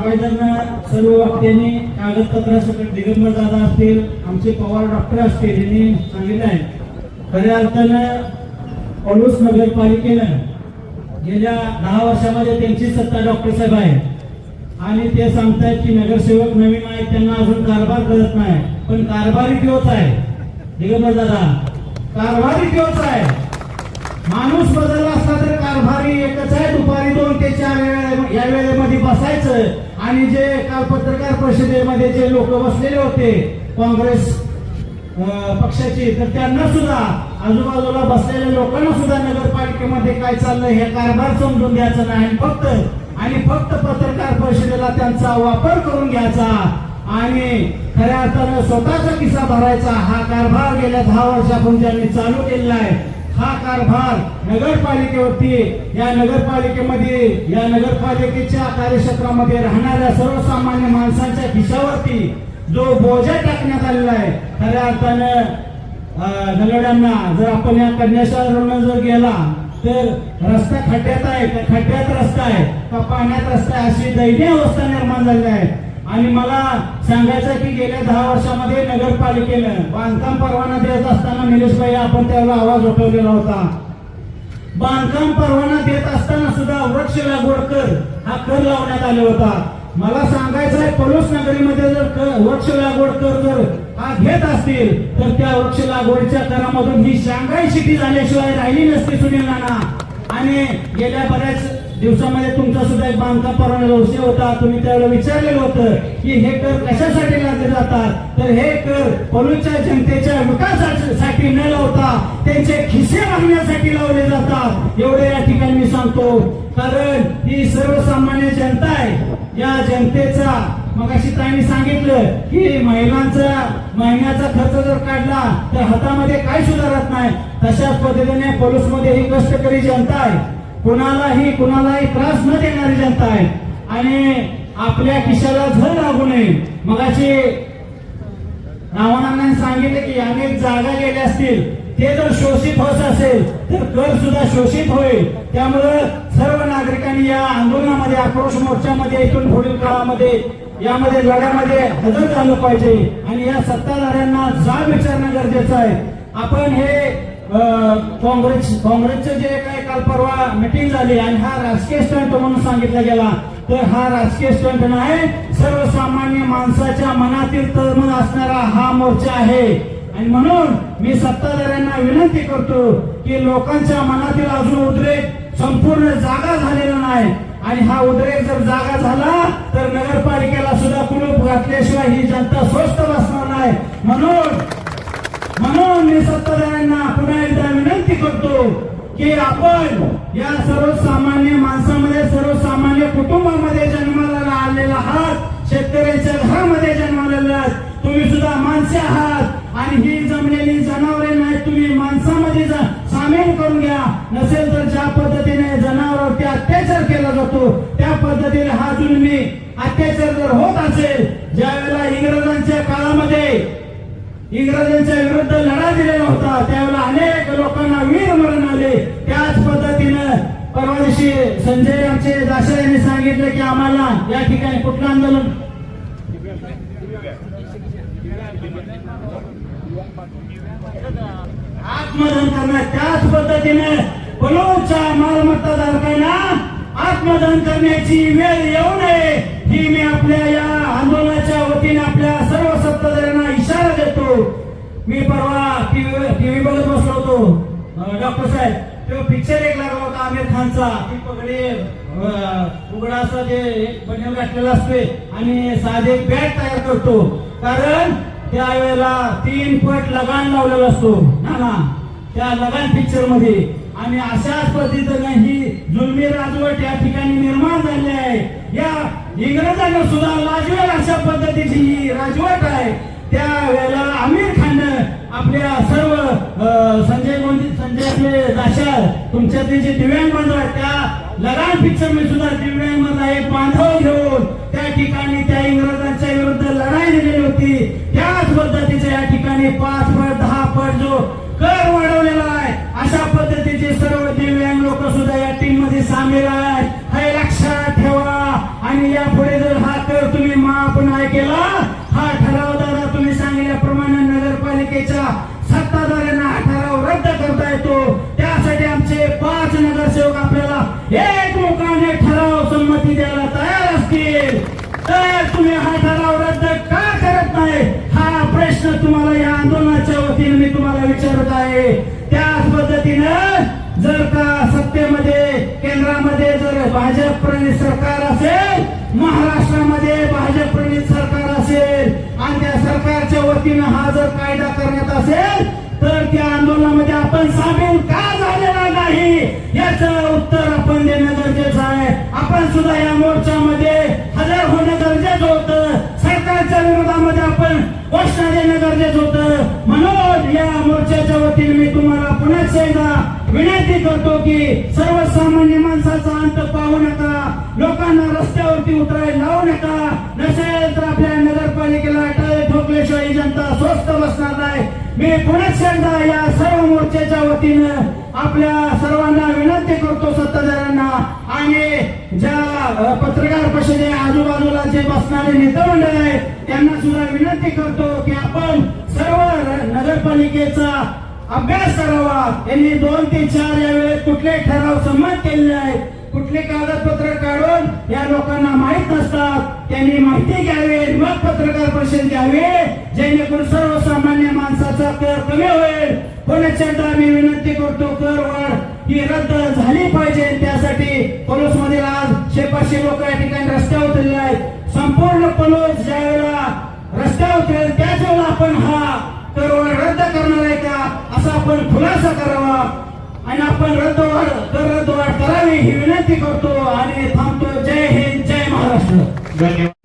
महाराजांना सर्व वक्त्यांनी कागदपत्रासकट दिगंबर दादा असतील, आमचे पवार डॉक्टर असतील यांनी सांगितलं आहे. खऱ्या अर्थानं पलूस नगरपालिकेनं गेल्या 10 वर्षामध्ये त्यांची सत्ता डॉक्टर साहेब आहे आणि ते सांगतायत की नगरसेवक नवीन आहेत, त्यांना अजून कारभार कळत नाही. पण कारभारी तोच आहे दिगंबर दादा, कारभारी तोच आहे. माणूस बदलला असला तर कारभारी एकच आहे. दुपारी 2 ते 4 या वेळेमध्ये बसायचं आणि जे काल पत्रकार परिषदेमध्ये जे लोक बसलेले होते काँग्रेस पक्षाची, तर त्यांना सुद्धा आजूबाजूला बसलेल्या लोकांना सुद्धा नगरपालिकेमध्ये काय चाललंय हे कारभार समजून द्यायचं नाही आणि फक्त पत्रकार परिषदेला त्यांचा वापर करून घ्यायचा आणि खऱ्या अर्थानं स्वतःचा किस्सा भरायचा. हा कारभार गेल्या 10 वर्षापासून त्यांनी चालू केलेला आहे. हा कारभार नगरपालिकेवरती, या नगरपालिकेच्या कार्यक्षेत्रामध्ये राहणाऱ्या सर्वसामान्य माणसांच्या खिशावरती जो बोजा टाकण्यात आलेला आहे. खऱ्या अर्थानं नगरड्यांना जर आपण या कन्याशाळेवरून जर गेला तर रस्ता खड्ड्यात आहे का खड्ड्यात रस्ता आहे का पाण्यात रस्ता आहे अशी दयनीय अवस्था निर्माण झाली आहे. आणि मला सांगायचं की गेल्या 10 वर्षामध्ये नगरपालिकेनं बांधकाम परवाना देत असताना निलेशभाई आपण त्याला आवाज उठवलेला होता. बांधकाम परवाना देत असताना सुद्धा वृक्ष लागवड कर हा कर लावण्यात आला होता. मला सांगायचं आहे पलूस नगरीमध्ये जर वृक्ष लागवड कर जर हा घेत असतील तर त्या वृक्ष लागवडीच्या करामधून ही शांघाई सिटी झाल्याशिवाय राहिली नसती सुनील नाना. आणि गेल्या बऱ्याच दिवसामध्ये तुमचा सुद्धा एक बांधकाम परवाना विषय होता. तुम्ही त्यावेळेला विचारलेलं होतं की हे कर कशासाठी लागले जातात, तर हे कर पलूसच्या जनतेच्या विकासासाठी न लावता त्यांचे खिसे भरण्यासाठी लावले जातात. एवढे या ठिकाणी मी सांगतो, कारण ही सर्वसामान्य जनता आहे. या जनतेचा मगाशी ताईंनी सांगितलं की महिन्याचा खर्च जर काढला तर हातामध्ये काय सुधारत नाही. तशाच पद्धतीने पलूसमध्ये ही कष्टकरी जनता आहे, कुणालाही त्रास न देणारी जनता आहे आणि आपल्या खिशाला झळ लागू नये. मगाशी रावणांनी सांगितलं की अनेक जागा गेल्या असतील, ते जर शोषित होत असेल तर कर सुद्धा शोषित होईल. त्यामुळे सर्व नागरिकांनी या आंदोलनामध्ये, आक्रोश मोर्चामध्ये, इथून पुढील काळामध्ये यामध्ये लढ्यामध्ये हजर झालं पाहिजे आणि या सत्ताधाऱ्यांना जाब विचारणं गरजेचं आहे. आपण हे काँग्रेसचे जे काही काल परवा मिटिंग झाली आणि हा राजकीय स्टंट म्हणून सांगितला गेला, तर हा राजकीय स्टंट नाही, सर्वसामान्य माणसाच्या मनातील तळमळ असणारा हा मोर्चा आहे. आणि म्हणून मी सत्ताधाऱ्यांना विनंती करतो की लोकांच्या मनातील अजून उद्रेक संपूर्ण जागा झालेला नाही आणि हा उद्रेक जर जागा झाला तर नगरपालिकेला सुद्धा कुलूप घातल्याशिवाय ही जनता स्वस्थ बसणार नाही. म्हणून मी सत्ताधाऱ्यांना पुन्हा एकदा विनंती करतो की आपण या सर्वसामान्य माणसामध्ये, सर्वसामान्य कुटुंबामध्ये जन्माला आलेला आहात, शेतकऱ्यांच्या घरामध्ये जन्मालेला तुम्ही सुद्धा माणसे आहात आणि ही जमलेली जनावरे नाही, तुम्ही माणसामध्ये सामील करून घ्या. नसेल तर ज्या पद्धतीने जनावरांवरती अत्याचार केला जातो त्या पद्धतीने हा जुलमी अत्याचार जर होत असेल, ज्या वेळेला इंग्रजांच्या काळामध्ये इंग्रजांच्या विरुद्ध लढा दिलेला होता त्यावेळेला अनेक लोकांना वीर मरण आले. त्याच पद्धतीनं परवा दिवशी संजय आमचे दाशा यांनी सांगितलं की आम्हाला या ठिकाणी कुठलं आंदोलन आत्मदहन करणार, त्याच पद्धतीने पलूसच्या मालमत्ता धारकांना आत्मदहन करण्याची वेळ येऊ नये ही मी आपल्या या आंदोलनाच्या वतीने आपल्या सर्व सत्ताधाऱ्यांना इशारा देतो. मी परवा टीव्ही बघत बसलो होतो डॉक्टर साहेब, तो पिक्चर एक लागला होता आमिर खानचा, ती पगडी उघडा असा जे एक बनेल घातलेला असते आणि साधे बॅट तयार करतो, कारण त्यावेळेला 3 पट लगान लावलेला असतो ना त्या लगान पिक्चर मध्ये. आणि अशाच पद्धतीने ही जुलमी राजवट या ठिकाणी निर्माण झाली आहे. या इंग्रजांना सुद्धा लाजवेल अशा पद्धतीची ही राजवट आहे. त्यावेळेला आमिर खाननं आपल्या सर्व संजय दाशा तुमच्यातले जे दिव्यांग बांधव आहेत त्या लगान पिक्चर मध्ये सुद्धा दिव्यांग मधला एक बांधव घेऊन त्या ठिकाणी त्या इंग्रजांच्या विरुद्ध लढाई दिलेली होती. त्याच पद्धतीच्या या ठिकाणी 5 पट 10 पट जो कर वाढवलेला आहे अशा पद्धतीचे सर्व दिव्यांग लोक सुद्धा या टीम मध्ये सामील आहेत. हे लक्षात ठेवा आणि यापुढे जर हा केला हा ठराव दादा तुम्ही सांगितल्याप्रमाणे नगरपालिकेच्या सत्ताधाऱ्यांना हा ठराव रद्द करता येतो. त्यासाठी आमचे 5 नगरसेवक आपल्याला एकमुखाने ठराव संमती द्यायला तयार असतील. तर तुम्ही हा ठराव रद्द का करत नाही हा प्रश्न तुम्हाला या आंदोलनाच्या वतीने मी तुम्हाला विचारत आहे. त्याच पद्धतीनं जर का सत्तेमध्ये केंद्रामध्ये जर भाजप प्रणित सरकार असेल, महाराष्ट्रामध्ये भाजप प्रणित सरकार असेल आणि त्या सरकारच्या वतीनं हा जर कायदा करण्यात असेल तर त्या आंदोलनामध्ये आपण सामील का झालेला नाही याचं उत्तर आपण देणं गरजेचं आहे. आपण सुद्धा या मोर्चामध्ये हजर होणं गरजेचं होतं. सरकारच्या विरोधामध्ये आपण घोषणा देणं गरजेचं होतं. म्हणून या मोर्चाच्या वतीने मी तुम्हाला पुन्हा एकदा विनंती करतो की सर्वसामान्य माणसाचा अंत पाहू नका, लोकांना रस्त्यावरती उतरायला लावू नका. नसेल तर आपल्या नगरपालिकेला टाळे ठोकल्याशिवाय ही जनता स्वस्थ बसणार नाही. मी पुन्हा एकदा या सर्व मोर्चाच्या वतीनं आपल्या सर्वांना विनंती करतो, सत्ताधाऱ्यांना आणि ज्या पत्रकार परिषदे आजूबाजूला जे बसणारे नेते मंडळ आहेत त्यांना सुद्धा विनंती करतो की आपण सर्व नगरपालिकेचा अभ्यास करावा. यांनी 2 ते 4 या वेळेत कुठले ठराव संमत केलेले आहेत, कुठले कागदपत्र काढून या लोकांना माहित नसतात, त्यांनी माहिती घ्यावी, मग पत्रकार परिषद घ्यावी, जेणेकरून सर्वसामान्य माणसाचा कर कमी होईल. पुन्हा मी विनंती करतो, कर वाढ ही रद्द झाली पाहिजे. त्यासाठी पलूसमधील आज 500 लोक या ठिकाणी रस्त्यावर उतरले आहेत. संपूर्ण पलूस ज्या वेळेला रस्त्यावर उतरेल त्याच वेळेला आपण हा करवाढ रद्द करणार आहे का असा आपण खुलासा करावा आणि आपण रद्दवाढ करावी ही विनंती करतो आणि थांबतो. जय हिंद, जय महाराष्ट्र. धन्यवाद.